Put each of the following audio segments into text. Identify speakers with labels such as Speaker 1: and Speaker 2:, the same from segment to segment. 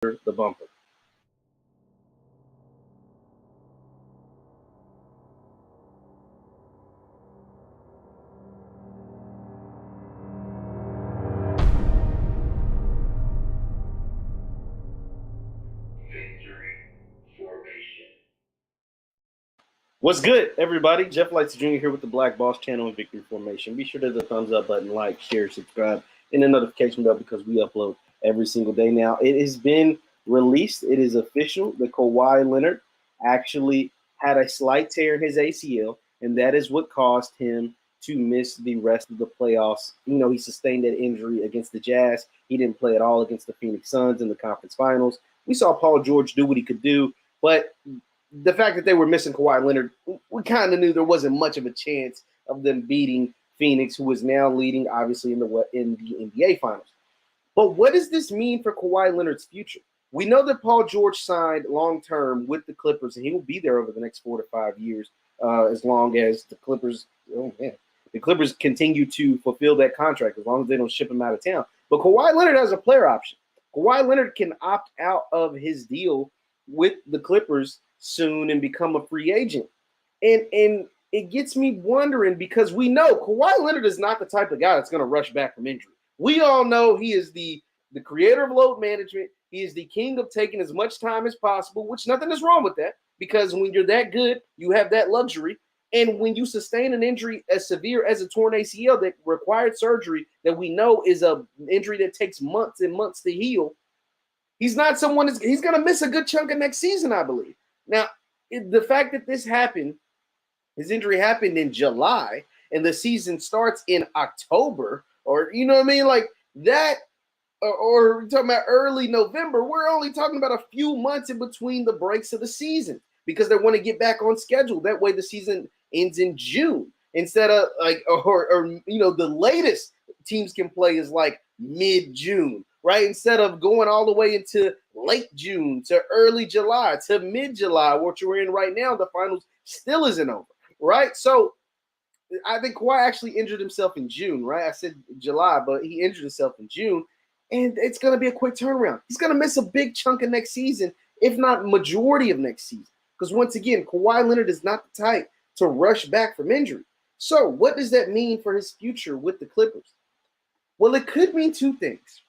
Speaker 1: the bumper. What's good, everybody? Jeff Lightsy Jr. here with the Black Boss channel and Victory Formation. Be sure to hit the thumbs up button, like, share, subscribe, and the notification bell because we upload every single day. Now, it has been released. It is official that Kawhi Leonard actually had a slight tear in his ACL, and that is what caused him to miss the rest of the playoffs. You know, he sustained that injury against the Jazz. He didn't play at all against the Phoenix Suns in the conference finals. We saw Paul George do what he could do, but the fact that they were missing Kawhi Leonard, we kind of knew there wasn't much of a chance of them beating Phoenix, who is now leading, obviously, in the NBA Finals. But what does this mean for Kawhi Leonard's future? We know that Paul George signed long-term with the Clippers, and he will be there over the next 4 to 5 years, as long as the Clippers continue to fulfill that contract, as long as they don't ship him out of town. But Kawhi Leonard has a player option. Kawhi Leonard can opt out of his deal with the Clippers soon and become a free agent. And it gets me wondering, because we know Kawhi Leonard is not the type of guy that's going to rush back from injury. We all know he is the creator of load management. He is the king of taking as much time as possible, which nothing is wrong with that, because when you're that good, you have that luxury. And when you sustain an injury as severe as a torn ACL that required surgery, that we know is an injury that takes months and months to heal, he's not someone he's going to miss a good chunk of next season, I believe. Now, the fact that this happened, his injury happened in July, and the season starts in October, or you know what I mean, like that, or we're talking about early November. We're only talking about a few months in between the breaks of the season because they want to get back on schedule. That way, the season ends in June instead of or you know, the latest teams can play is like mid-June. Right? Instead of going all the way into late June to early July to mid-July, what you're in right now, the finals still isn't over, right? So I think Kawhi actually injured himself in June, right? I said July, but he injured himself in June, and it's going to be a quick turnaround. He's going to miss a big chunk of next season, if not majority of next season, because once again, Kawhi Leonard is not the type to rush back from injury. So what does that mean for his future with the Clippers? Well, it could mean two things.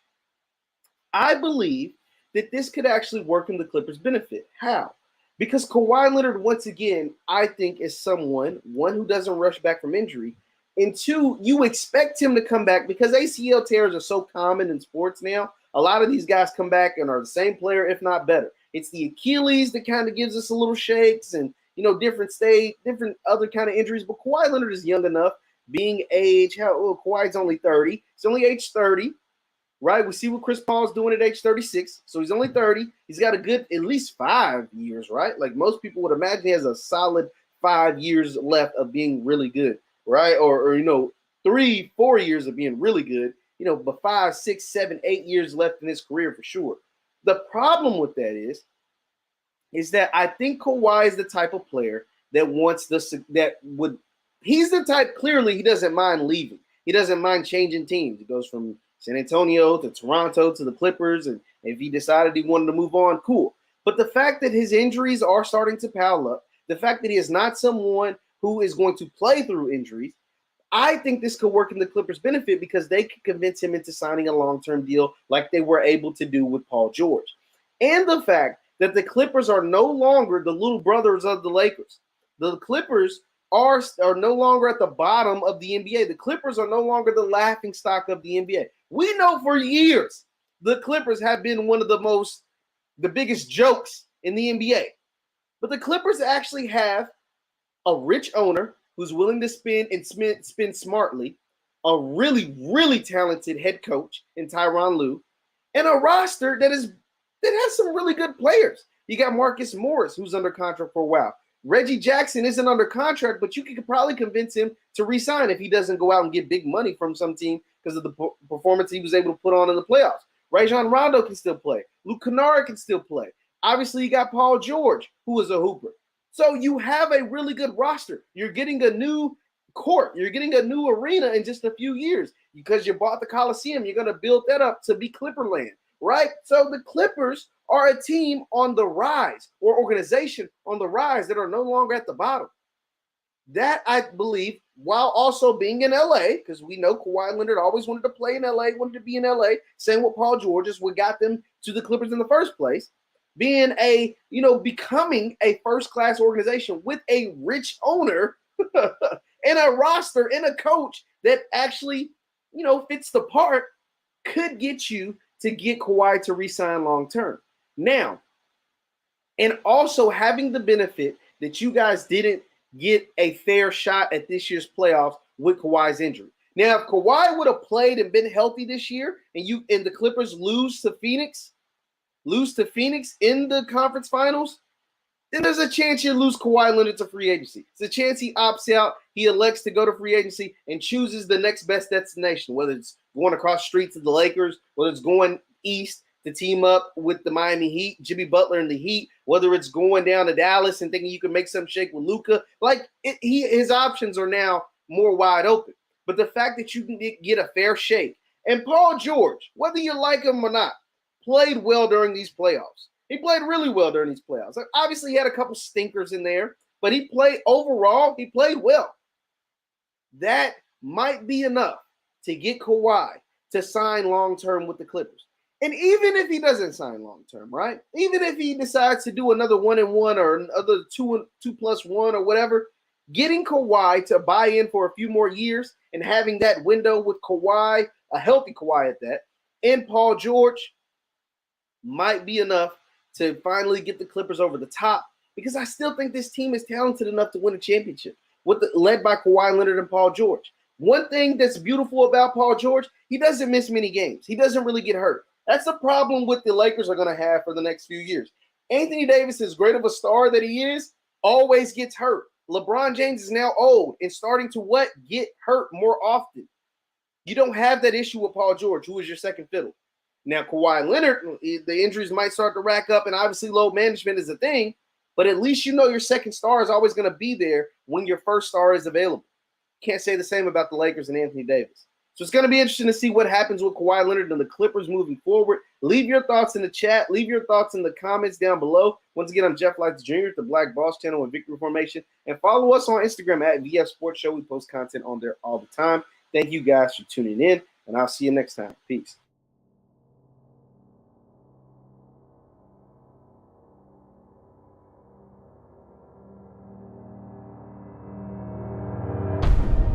Speaker 1: I believe that this could actually work in the Clippers' benefit. How? Because Kawhi Leonard, once again, I think is someone, one, who doesn't rush back from injury, and two, you expect him to come back because ACL tears are so common in sports now. A lot of these guys come back and are the same player, if not better. It's the Achilles that kind of gives us a little shakes and, you know, different other kind of injuries. But Kawhi Leonard is young enough, being age, Kawhi's only 30. He's only age 30. Right, we see what Chris Paul's doing at age 36. So he's only 30. He's got a good at least 5 years, right? Like most people would imagine, he has a solid 5 years left of being really good, right? Or you know, 3-4 years of being really good. You know, but 5, 6, 7, 8 years left in his career for sure. The problem with that is that I think Kawhi is the type of player that he's the type, clearly he doesn't mind leaving. He doesn't mind changing teams. He goes from San Antonio to Toronto to the Clippers, and if he decided he wanted to move on, cool. But the fact that his injuries are starting to pile up, the fact that he is not someone who is going to play through injuries, I think this could work in the Clippers' benefit because they could convince him into signing a long-term deal like they were able to do with Paul George. And the fact that the Clippers are no longer the little brothers of the Lakers. The Clippers are no longer at the bottom of the NBA. The Clippers are no longer the laughing stock of the NBA. We know for years the Clippers have been one of the biggest jokes in the NBA. But the Clippers actually have a rich owner who's willing to spend smartly, a really, really talented head coach in Tyronn Lue, and a roster that has some really good players. You got Marcus Morris, who's under contract for a while. Reggie Jackson isn't under contract, but you could probably convince him to re-sign if he doesn't go out and get big money from some team because of the performance he was able to put on in the playoffs. Rajon Rondo can still play. Luke Kennard can still play. Obviously, you got Paul George, who is a hooper. So you have a really good roster. You're getting a new court. You're getting a new arena in just a few years because you bought the Coliseum. You're going to build that up to be Clipperland, right? So the Clippers are a team on the rise or organization on the rise that are no longer at the bottom. That, I believe, while also being in LA, because we know Kawhi Leonard always wanted to play in LA, wanted to be in LA, same with Paul George is what got them to the Clippers in the first place, becoming a first-class organization with a rich owner and a roster and a coach that actually, fits the part, could get you to get Kawhi to re-sign long-term. Now, and also having the benefit that you guys didn't get a fair shot at this year's playoffs with Kawhi's injury. Now, if Kawhi would have played and been healthy this year and the Clippers lose to Phoenix in the conference finals, then there's a chance you lose Kawhi Leonard to free agency. It's a chance he opts out, he elects to go to free agency and chooses the next best destination, whether it's going across the street to the Lakers, whether it's going east to team up with the Miami Heat, Jimmy Butler and the Heat, whether it's going down to Dallas and thinking you can make some shake with Luka. His options are now more wide open. But the fact that you can get a fair shake, and Paul George, whether you like him or not, played well during these playoffs. He played really well during these playoffs. Obviously, he had a couple stinkers in there, but he played well. That might be enough to get Kawhi to sign long-term with the Clippers. And even if he doesn't sign long-term, right? Even if he decides to do another 1-1 or another 2+1 or whatever, getting Kawhi to buy in for a few more years and having that window with Kawhi, a healthy Kawhi at that, and Paul George might be enough to finally get the Clippers over the top, because I still think this team is talented enough to win a championship led by Kawhi Leonard and Paul George. One thing that's beautiful about Paul George, he doesn't miss many games. He doesn't really get hurt. That's the problem with the Lakers are going to have for the next few years. Anthony Davis, as great of a star that he is, always gets hurt. LeBron James is now old and starting to get hurt more often. You don't have that issue with Paul George, who is your second fiddle. Now, Kawhi Leonard, the injuries might start to rack up, and obviously load management is a thing, but at least your second star is always going to be there when your first star is available. Can't say the same about the Lakers and Anthony Davis. So it's going to be interesting to see what happens with Kawhi Leonard and the Clippers moving forward. Leave your thoughts in the chat. Leave your thoughts in the comments down below. Once again, I'm Jeff Lightsy Jr. at the Black Boss Channel and Victory Formation. And follow us on Instagram at VF Sports Show. We post content on there all the time. Thank you guys for tuning in, and I'll see you next time. Peace.